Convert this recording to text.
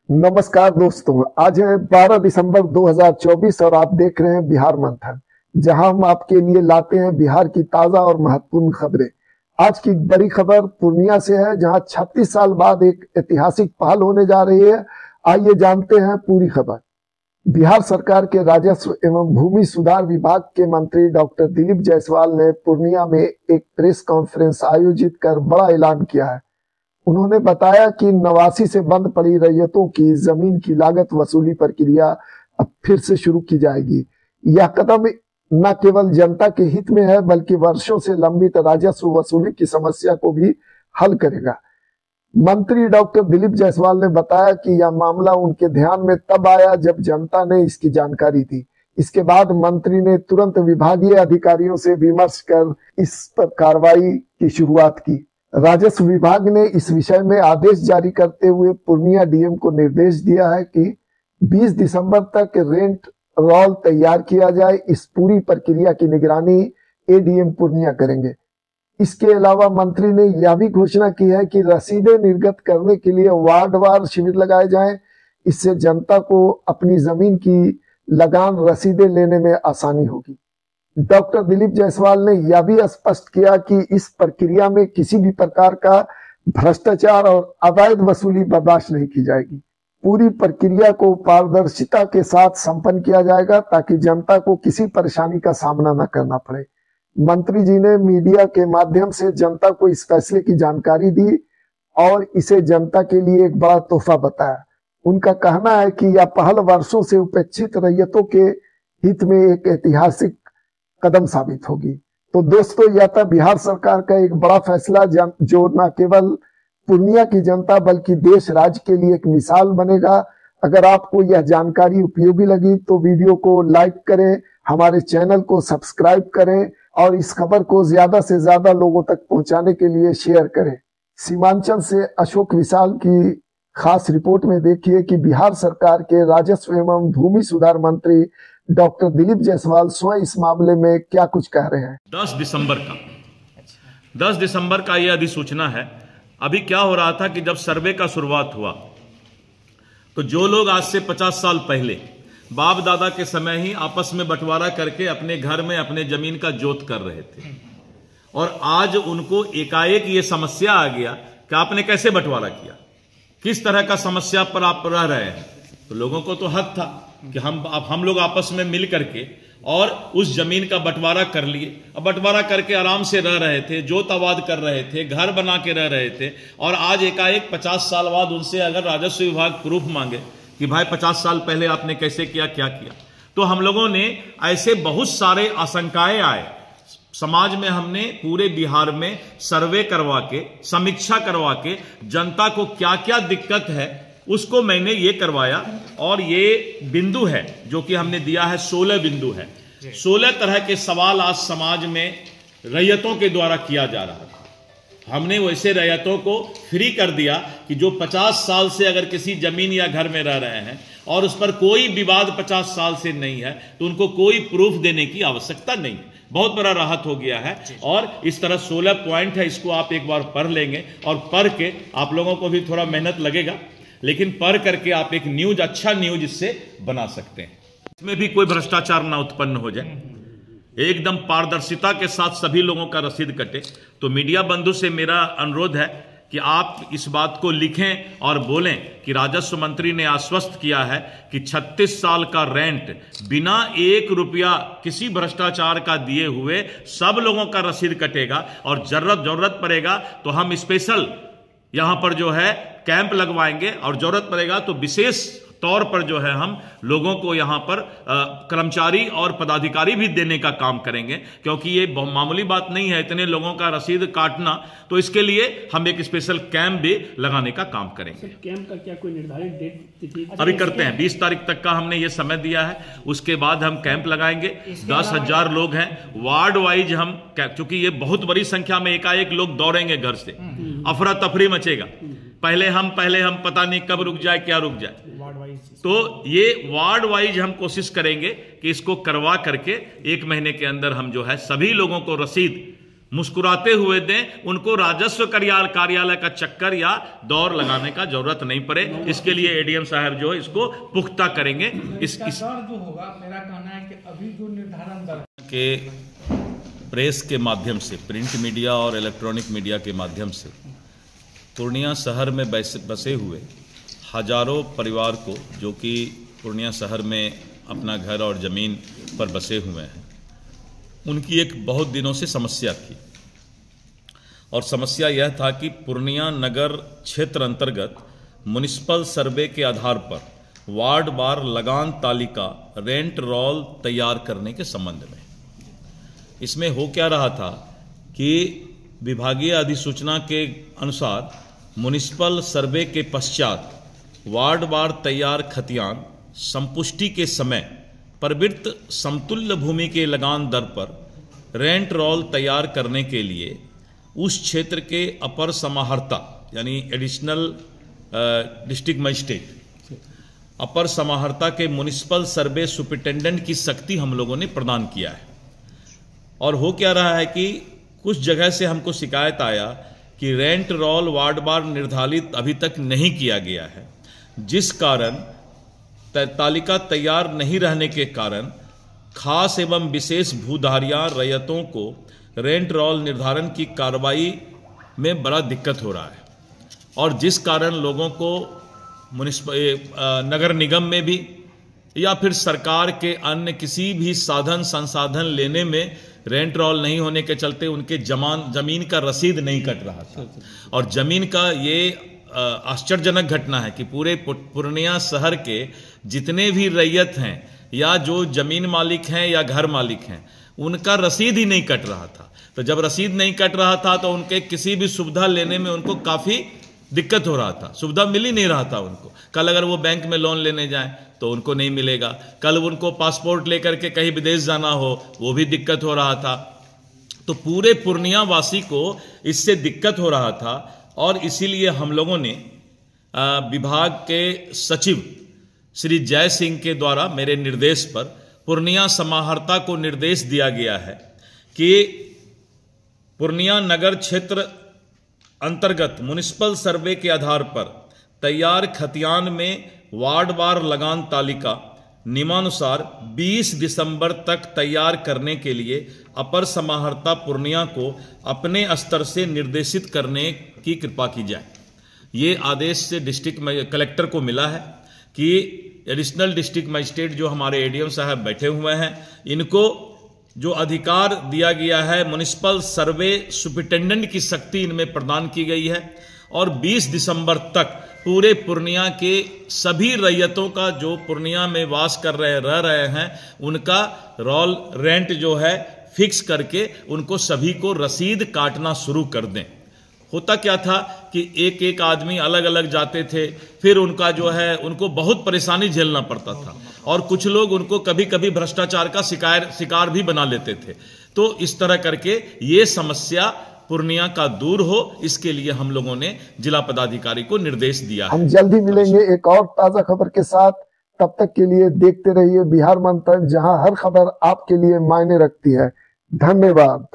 नमस्कार दोस्तों, आज है 12 दिसंबर 2024 और आप देख रहे हैं बिहार मंथन, जहां हम आपके लिए लाते हैं बिहार की ताजा और महत्वपूर्ण खबरें। आज की बड़ी खबर पूर्णिया से है, जहां 36 साल बाद एक ऐतिहासिक पहल होने जा रही है। आइए जानते हैं पूरी खबर। बिहार सरकार के राजस्व एवं भूमि सुधार विभाग के मंत्री डॉक्टर दिलीप जायसवाल ने पूर्णिया में एक प्रेस कॉन्फ्रेंस आयोजित कर बड़ा ऐलान किया है। उन्होंने बताया कि 89 से बंद पड़ी रैयतों की जमीन की लागत वसूली प्रक्रिया अब फिर से शुरू की जाएगी। यह कदम न केवल जनता के हित में है, बल्कि वर्षों से लंबित राजस्व वसूली की समस्या को भी हल करेगा। मंत्री डॉक्टर दिलीप जायसवाल ने बताया कि यह मामला उनके ध्यान में तब आया जब जनता ने इसकी जानकारी दी। इसके बाद मंत्री ने तुरंत विभागीय अधिकारियों से विमर्श कर इस पर कार्रवाई की शुरुआत की। राजस्व विभाग ने इस विषय में आदेश जारी करते हुए पूर्णिया डीएम को निर्देश दिया है कि 20 दिसंबर तक रेंट रोल तैयार किया जाए। इस पूरी प्रक्रिया की निगरानी एडीएम पूर्णिया करेंगे। इसके अलावा मंत्री ने यह भी घोषणा की है कि रसीदें निर्गत करने के लिए वार्डवार शिविर लगाए जाएं। इससे जनता को अपनी जमीन की लगान रसीदें लेने में आसानी होगी। डॉक्टर दिलीप जायसवाल ने यह भी स्पष्ट किया कि इस प्रक्रिया में किसी भी प्रकार का भ्रष्टाचार और अवैध वसूली बर्दाश्त नहीं की जाएगी। पूरी प्रक्रिया को पारदर्शिता के साथ संपन्न किया जाएगा ताकि जनता को किसी परेशानी का सामना न करना पड़े। मंत्री जी ने मीडिया के माध्यम से जनता को इस फैसले की जानकारी दी और इसे जनता के लिए एक बड़ा तोहफा बताया। उनका कहना है कि यह पहल वर्षों से उपेक्षित रैयतों के हित में एक ऐतिहासिक कदम साबित होगी। तो दोस्तों, यह था बिहार सरकार का एक बड़ा फैसला जो न केवल पूर्णिया की जनता बल्कि देश राज्य के लिए एक मिसाल बनेगा। अगर आपको यह जानकारी उपयोगी लगी तो वीडियो को लाइक करें, हमारे चैनल को सब्सक्राइब करें और इस खबर को ज्यादा से ज्यादा लोगों तक पहुंचाने के लिए शेयर करें। सीमांचल से अशोक विशाल की खास रिपोर्ट में देखिए कि बिहार सरकार के राजस्व एवं भूमि सुधार मंत्री डॉक्टर दिलीप जायसवाल स्वयं इस मामले में क्या कुछ कह रहे हैं। 10 दिसंबर का यह अधिसूचना है। अभी क्या हो रहा था कि जब सर्वे का शुरुआत हुआ तो जो लोग आज से 50 साल पहले बाप दादा के समय ही आपस में बंटवारा करके अपने घर में अपने जमीन का जोत कर रहे थे और आज उनको एकाएक ये समस्या आ गया कि आपने कैसे बंटवारा किया, किस तरह का समस्या पर आप रह रहे हैं। तो लोगों को तो हक था कि हम लोग आपस में मिल करके और उस जमीन का बंटवारा कर लिए। अब बंटवारा करके आराम से रह रहे थे, जोत आबाद कर रहे थे, घर बना के रह रहे थे और आज एकाएक 50 साल बाद उनसे अगर राजस्व विभाग प्रूफ मांगे कि भाई 50 साल पहले आपने कैसे किया, क्या किया, तो हम लोगों ने ऐसे बहुत सारे आशंकाएं आए समाज में। हमने पूरे बिहार में सर्वे करवा के, समीक्षा करवा के जनता को क्या क्या दिक्कत है उसको मैंने ये करवाया और ये बिंदु है जो कि हमने दिया है, 16 बिंदु है। 16 तरह के सवाल आज समाज में रैयतों के द्वारा किया जा रहा था। हमने वैसे रैयतों को फ्री कर दिया कि जो 50 साल से अगर किसी जमीन या घर में रह रहे हैं और उस पर कोई विवाद 50 साल से नहीं है तो उनको कोई प्रूफ देने की आवश्यकता नहीं है। बहुत बड़ा राहत हो गया है और इस तरह 16 पॉइंट है। इसको आप एक बार पढ़ लेंगे और पढ़ के आप लोगों को भी थोड़ा मेहनत लगेगा, लेकिन पढ़ करके आप एक न्यूज, अच्छा न्यूज इससे बना सकते हैं। इसमें भी कोई भ्रष्टाचार ना उत्पन्न हो जाए, एकदम पारदर्शिता के साथ सभी लोगों का रसीद कटे। तो मीडिया बंधु से मेरा अनुरोध है कि आप इस बात को लिखें और बोलें कि राजस्व मंत्री ने आश्वस्त किया है कि 36 साल का रेंट बिना 1 रुपया किसी भ्रष्टाचार का दिए हुए सब लोगों का रसीद कटेगा और जरूरत पड़ेगा तो हम स्पेशल यहां पर जो है कैंप लगवाएंगे और जरूरत पड़ेगा तो विशेष तौर पर जो है हम लोगों को यहां पर कर्मचारी और पदाधिकारी भी देने का काम करेंगे, क्योंकि ये मामूली बात नहीं है इतने लोगों का रसीद काटना। तो इसके लिए हम एक स्पेशल कैंप भी लगाने का काम करेंगे। कैंप का क्या कोई निर्धारित डेट तिथि अभी करते हैं? 20 तारीख तक का हमने ये समय दिया है। उसके बाद हम कैंप लगाएंगे। 10,000 लोग हैं, वार्ड वाइज हम, क्योंकि ये बहुत बड़ी संख्या में एकाएक लोग दौड़ेंगे घर से, अफरा तफरी मचेगा। पहले हम पता नहीं कब रुक जाए, क्या रुक जाए। तो ये वार्ड वाइज हम कोशिश करेंगे कि इसको करवा करके 1 महीने के अंदर हम जो है सभी लोगों को रसीद मुस्कुराते हुए दें, उनको राजस्व कार्यालय का चक्कर या दौर लगाने का जरूरत नहीं पड़े। इसके लिए एडीएम साहब जो है इसको पुख्ता करेंगे। इस दर जो होगा, मेरा कहना है कि अभी जो निर्धारण दर के प्रेस के माध्यम से, प्रिंट मीडिया और इलेक्ट्रॉनिक मीडिया के माध्यम से पूर्णिया शहर में बसे हुए हजारों परिवार को, जो कि पूर्णिया शहर में अपना घर और ज़मीन पर बसे हुए हैं, उनकी एक बहुत दिनों से समस्या थी। और समस्या यह था कि पूर्णिया नगर क्षेत्र अंतर्गत म्युनिसिपल सर्वे के आधार पर वार्ड वार लगान तालिका रेंट रोल तैयार करने के संबंध में। इसमें हो क्या रहा था कि विभागीय अधिसूचना के अनुसार म्युनिसिपल सर्वे के पश्चात वार्ड वार तैयार खतियान संपुष्टि के समय प्रवृत्त समतुल्य भूमि के लगान दर पर रेंट रोल तैयार करने के लिए उस क्षेत्र के अपर समाहर्ता यानी एडिशनल डिस्ट्रिक्ट मजिस्ट्रेट, अपर समाहर्ता के म्युनिसिपल सर्वे सुपरिटेंडेंट की शक्ति हम लोगों ने प्रदान किया है। और हो क्या रहा है कि कुछ जगह से हमको शिकायत आया कि रेंट रोल वार्ड वार निर्धारित अभी तक नहीं किया गया है, जिस कारण तालिका तैयार नहीं रहने के कारण खास एवं विशेष भूधारियां रैयतों को रेंट रोल निर्धारण की कार्रवाई में बड़ा दिक्कत हो रहा है। और जिस कारण लोगों को नगर निगम में भी या फिर सरकार के अन्य किसी भी साधन संसाधन लेने में रेंट रोल नहीं होने के चलते उनके जमीन का रसीद नहीं कट रहा था। और जमीन का ये आश्चर्यजनक घटना है कि पूरे पूर्णिया शहर के जितने भी रैयत हैं या जो जमीन मालिक हैं या घर मालिक हैं, उनका रसीद ही नहीं कट रहा था। तो जब रसीद नहीं कट रहा था तो उनके किसी भी सुविधा लेने में उनको काफ़ी दिक्कत हो रहा था, सुविधा मिल ही नहीं रहा था उनको। कल अगर वो बैंक में लोन लेने जाएं तो उनको नहीं मिलेगा, कल उनको पासपोर्ट लेकर के कहीं विदेश जाना हो वो भी दिक्कत हो रहा था। तो पूरे पूर्णिया वासी को इससे दिक्कत हो रहा था। और इसीलिए हम लोगों ने विभाग के सचिव श्री जय सिंह के द्वारा मेरे निर्देश पर पूर्णिया समाहर्ता को निर्देश दिया गया है कि पूर्णिया नगर क्षेत्र अंतर्गत म्युनिसिपल सर्वे के आधार पर तैयार खतियान में वार्ड वार लगान तालिका नियमानुसार 20 दिसंबर तक तैयार करने के लिए अपर समाहर्ता पूर्णिया को अपने स्तर से निर्देशित करने की कृपा की जाए। ये आदेश से डिस्ट्रिक्ट कलेक्टर को मिला है कि एडिशनल डिस्ट्रिक्ट मजिस्ट्रेट जो हमारे एडीएम साहब बैठे हुए हैं, इनको जो अधिकार दिया गया है म्युनिसिपल सर्वे सुपरिटेंडेंट की शक्ति इनमें प्रदान की गई है। और 20 दिसंबर तक पूरे पूर्णिया के सभी रैयतों का जो पूर्णिया में वास कर रह रहे हैं उनका रोल रेंट जो है फिक्स करके उनको सभी को रसीद काटना शुरू कर दें। होता क्या था कि एक एक आदमी अलग अलग जाते थे, फिर उनका जो है उनको बहुत परेशानी झेलना पड़ता था और कुछ लोग उनको कभी कभी भ्रष्टाचार का शिकार भी बना लेते थे। तो इस तरह करके ये समस्या पूर्णिया का दूर हो, इसके लिए हम लोगों ने जिला पदाधिकारी को निर्देश दिया है। हम जल्दी मिलेंगे एक और ताजा खबर के साथ। तब तक के लिए देखते रहिए बिहार मंथन, जहां हर खबर आपके लिए मायने रखती है। धन्यवाद।